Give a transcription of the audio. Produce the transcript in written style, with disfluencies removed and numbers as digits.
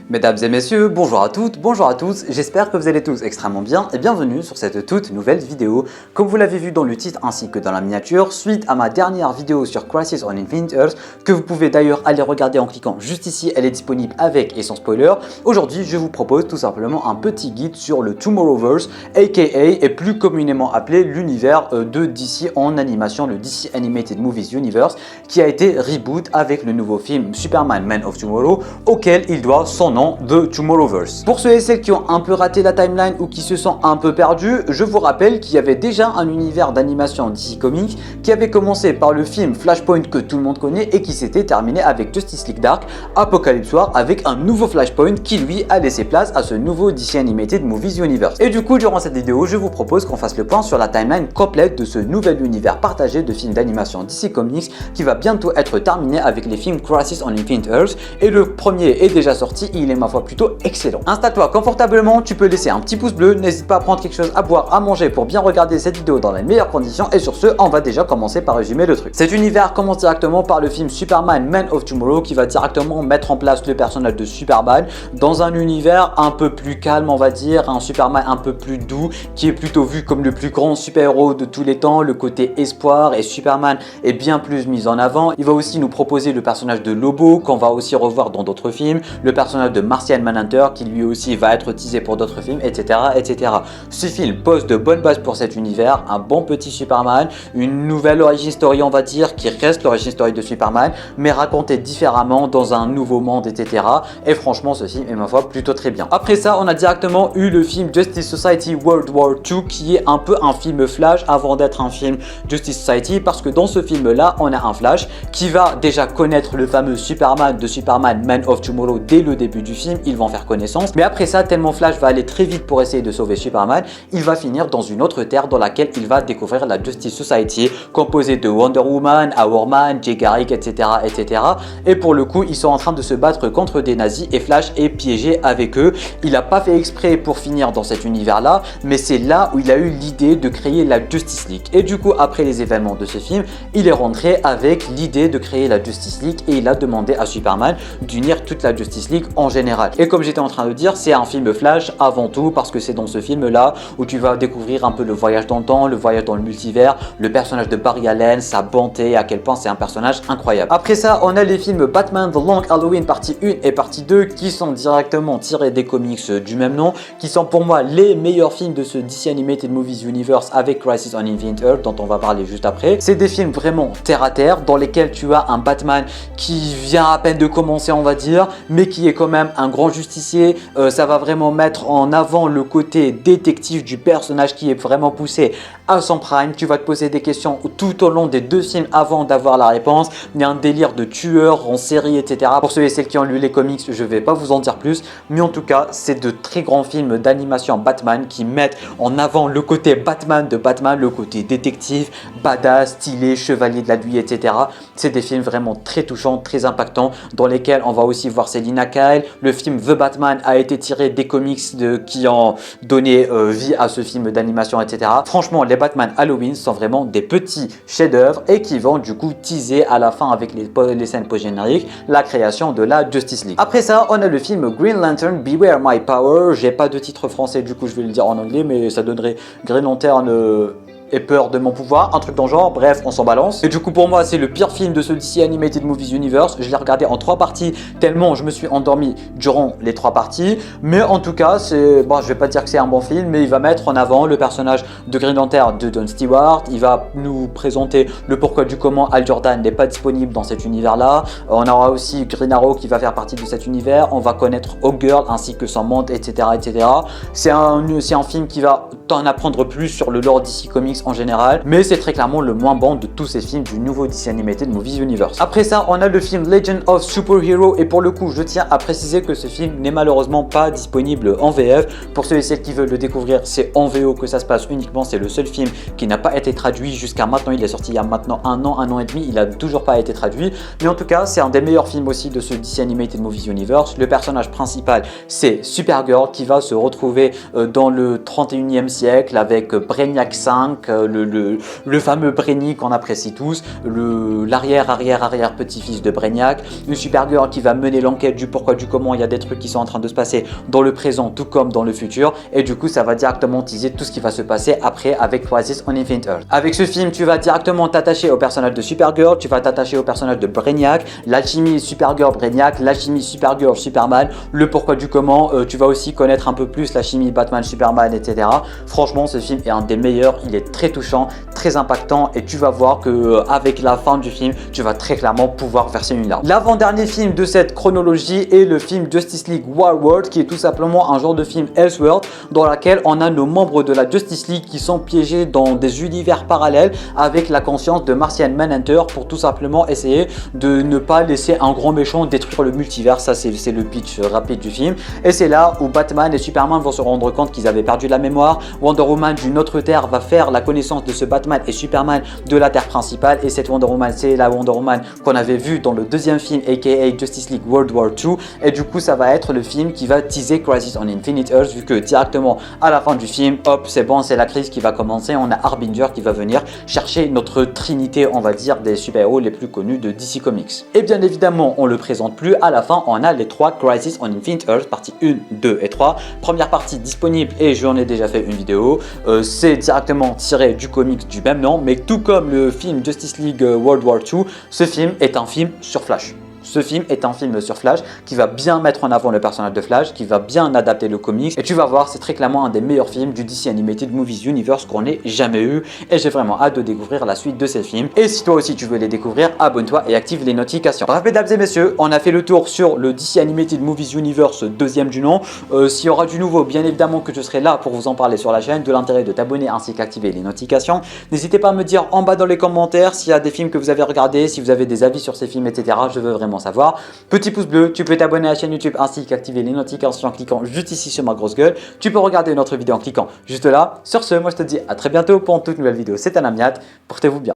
Mesdames et messieurs, bonjour à toutes, bonjour à tous, j'espère que vous allez tous extrêmement bien et bienvenue sur cette toute nouvelle vidéo. Comme vous l'avez vu dans le titre ainsi que dans la miniature, suite à ma dernière vidéo sur Crisis on Infinite Earths, que vous pouvez d'ailleurs aller regarder en cliquant juste ici, elle est disponible avec et sans spoiler. Aujourd'hui, je vous propose tout simplement un petit guide sur le Tomorrowverse, aka et plus communément appelé l'univers de DC en animation, le DC Animated Movies Universe, qui a été reboot avec le nouveau film Superman Man of Tomorrow, auquel il doit son nom de Tomorrowverse. Pour ceux et celles qui ont un peu raté la timeline ou qui se sont un peu perdus, je vous rappelle qu'il y avait déjà un univers d'animation DC Comics qui avait commencé par le film Flashpoint que tout le monde connaît et qui s'était terminé avec Justice League Dark, Apocalypse War, avec un nouveau Flashpoint qui lui a laissé place à ce nouveau DC Animated Movies Universe. Et du coup, durant cette vidéo, je vous propose qu'on fasse le point sur la timeline complète de ce nouvel univers partagé de films d'animation DC Comics qui va bientôt être terminé avec les films Crisis on Infinite Earths, et le premier est déjà sorti, il est ma foi plutôt excellent. Installe-toi confortablement, tu peux laisser un petit pouce bleu, n'hésite pas à prendre quelque chose à boire, à manger pour bien regarder cette vidéo dans les meilleures conditions, et sur ce, on va déjà commencer par résumer le truc. Cet univers commence directement par le film Superman Man of Tomorrow qui va directement mettre en place le personnage de Superman dans un univers un peu plus calme, on va dire, un Superman un peu plus doux qui est plutôt vu comme le plus grand super-héros de tous les temps, le côté espoir, et Superman est bien plus mis en avant. Il va aussi nous proposer le personnage de Lobo qu'on va aussi revoir dans d'autres films, le personnage de Martian Manhunter qui lui aussi va être teasé pour d'autres films, etc., etc. Ce film pose de bonnes bases pour cet univers, un bon petit Superman, une nouvelle origin story on va dire qui reste l'origin story de Superman mais racontée différemment dans un nouveau monde, etc. Et franchement ce film est ma foi plutôt très bien. Après ça on a directement eu le film Justice Society World War II qui est un peu un film Flash avant d'être un film Justice Society, parce que dans ce film là on a un Flash qui va déjà connaître le fameux Superman de Superman Man of Tomorrow dès le début du film, ils vont faire connaissance, mais après ça tellement Flash va aller très vite pour essayer de sauver Superman, il va finir dans une autre terre dans laquelle il va découvrir la Justice Society composée de Wonder Woman, Hourman, Jay Garrick, etc., etc. Et pour le coup ils sont en train de se battre contre des nazis et Flash est piégé avec eux. Il n'a pas fait exprès pour finir dans cet univers là, mais c'est là où il a eu l'idée de créer la Justice League, et du coup après les événements de ce film il est rentré avec l'idée de créer la Justice League et il a demandé à Superman d'unir toute la Justice League en général. Et comme j'étais en train de dire, c'est un film Flash avant tout parce que c'est dans ce film là où tu vas découvrir un peu le voyage dans le temps, le voyage dans le multivers, le personnage de Barry Allen, sa bonté, à quel point c'est un personnage incroyable. Après ça on a les films Batman The Long Halloween partie 1 et partie 2 qui sont directement tirés des comics du même nom, qui sont pour moi les meilleurs films de ce DC Animated Movies Universe avec Crisis on Infinite Earths dont on va parler juste après. C'est des films vraiment terre à terre dans lesquels tu as un Batman qui vient à peine de commencer on va dire, mais qui est quand même un grand justicier. Ça va vraiment mettre en avant le côté détective du personnage qui est vraiment poussé à son prime. Tu vas te poser des questions tout au long des deux films avant d'avoir la réponse. Il y a un délire de tueur en série, etc. Pour ceux et celles qui ont lu les comics, je vais pas vous en dire plus, mais en tout cas c'est de très grands films d'animation Batman qui mettent en avant le côté Batman de Batman, le côté détective, badass, stylé, chevalier de la nuit, etc. C'est des films vraiment très touchants, très impactants, dans lesquels on va aussi voir Selina Kyle. Le film The Batman a été tiré des comics qui ont donné vie à ce film d'animation, etc. Franchement, les Batman Halloween sont vraiment des petits chefs-d'œuvre et qui vont du coup teaser à la fin avec les scènes post-génériques la création de la Justice League. Après ça, on a le film Green Lantern Beware My Power. J'ai pas de titre français, du coup je vais le dire en anglais, mais ça donnerait Green Lantern et peur de mon pouvoir, un truc dans le genre, bref on s'en balance. Et du coup pour moi c'est le pire film de ce DC Animated Movies Universe. Je l'ai regardé en 3 parties tellement je me suis endormi durant les 3 parties, mais en tout cas c'est, bon je vais pas dire que c'est un bon film, mais il va mettre en avant le personnage de Green Lantern de John Stewart. Il va nous présenter le pourquoi du comment Hal Jordan n'est pas disponible dans cet univers là. On aura aussi Green Arrow qui va faire partie de cet univers. On va connaître Hawkgirl ainsi que son monde, etc., etc. C'est un film qui va t'en apprendre plus sur le lore DC Comics en général, mais c'est très clairement le moins bon de tous ces films du nouveau DC Animated Movies Universe. Après ça on a le film Legend of Superhero, et pour le coup je tiens à préciser que ce film n'est malheureusement pas disponible en VF. Pour ceux et celles qui veulent le découvrir, c'est en VO que ça se passe uniquement, c'est le seul film qui n'a pas été traduit jusqu'à maintenant. Il est sorti il y a maintenant un an et demi, il a toujours pas été traduit, mais en tout cas c'est un des meilleurs films aussi de ce DC Animated Movies Universe. Le personnage principal c'est Supergirl qui va se retrouver dans le 31e siècle siècle avec Brainiac 5, le fameux Brainy qu'on apprécie tous, l'arrière petit-fils de Brainiac, une Supergirl qui va mener l'enquête du pourquoi du comment. Il y a des trucs qui sont en train de se passer dans le présent tout comme dans le futur, et du coup ça va directement teaser tout ce qui va se passer après avec Crisis on Infinite Earths. Avec ce film, tu vas directement t'attacher au personnage de Supergirl, tu vas t'attacher au personnage de Brainiac, l'alchimie Supergirl Brainiac, l'alchimie Supergirl Superman, le pourquoi du comment. Tu vas aussi connaître un peu plus la chimie Batman Superman, etc. Franchement, ce film est un des meilleurs, il est très touchant, très impactant, et tu vas voir que avec la fin du film, tu vas très clairement pouvoir verser une larme. L'avant-dernier film de cette chronologie est le film Justice League War World, qui est tout simplement un genre de film Elseworld dans lequel on a nos membres de la Justice League qui sont piégés dans des univers parallèles avec la conscience de Martian Manhunter pour tout simplement essayer de ne pas laisser un grand méchant détruire le multivers. Ça c'est le pitch rapide du film, et c'est là où Batman et Superman vont se rendre compte qu'ils avaient perdu la mémoire. Wonder Woman d'une autre terre va faire la connaissance de ce Batman et Superman de la terre principale, et cette Wonder Woman, c'est la Wonder Woman qu'on avait vue dans le deuxième film aka Justice League World War II, et du coup ça va être le film qui va teaser Crisis on Infinite Earths, vu que directement à la fin du film, hop, c'est bon, c'est la crise qui va commencer. On a Harbinger qui va venir chercher notre trinité, on va dire, des super-héros les plus connus de DC Comics. Et bien évidemment, on le présente plus, à la fin on a les 3 Crisis on Infinite Earths, partie 1, 2 et 3. Première partie disponible, et j'en ai déjà fait une vidéo, c'est directement tiré du comics du même nom, mais tout comme le film Justice League World War II, ce film est un film sur Flash. Ce film est un film sur Flash qui va bien mettre en avant le personnage de Flash, qui va bien adapter le comics, et tu vas voir, c'est très clairement un des meilleurs films du DC Animated Movies Universe qu'on ait jamais eu, et j'ai vraiment hâte de découvrir la suite de ces films. Et si toi aussi tu veux les découvrir, abonne-toi et active les notifications. Bref, mesdames et messieurs, on a fait le tour sur le DC Animated Movies Universe deuxième du nom. S'il y aura du nouveau, bien évidemment que je serai là pour vous en parler sur la chaîne, de l'intérêt de t'abonner ainsi qu'activer les notifications. N'hésitez pas à me dire en bas dans les commentaires s'il y a des films que vous avez regardés, si vous avez des avis sur ces films, etc. Je veux vraiment savoir. Petit pouce bleu, tu peux t'abonner à la chaîne YouTube ainsi qu'activer les notifications en cliquant juste ici sur ma grosse gueule. Tu peux regarder une autre vidéo en cliquant juste là. Sur ce, moi je te dis à très bientôt pour une toute nouvelle vidéo. C'était Namiat, portez-vous bien.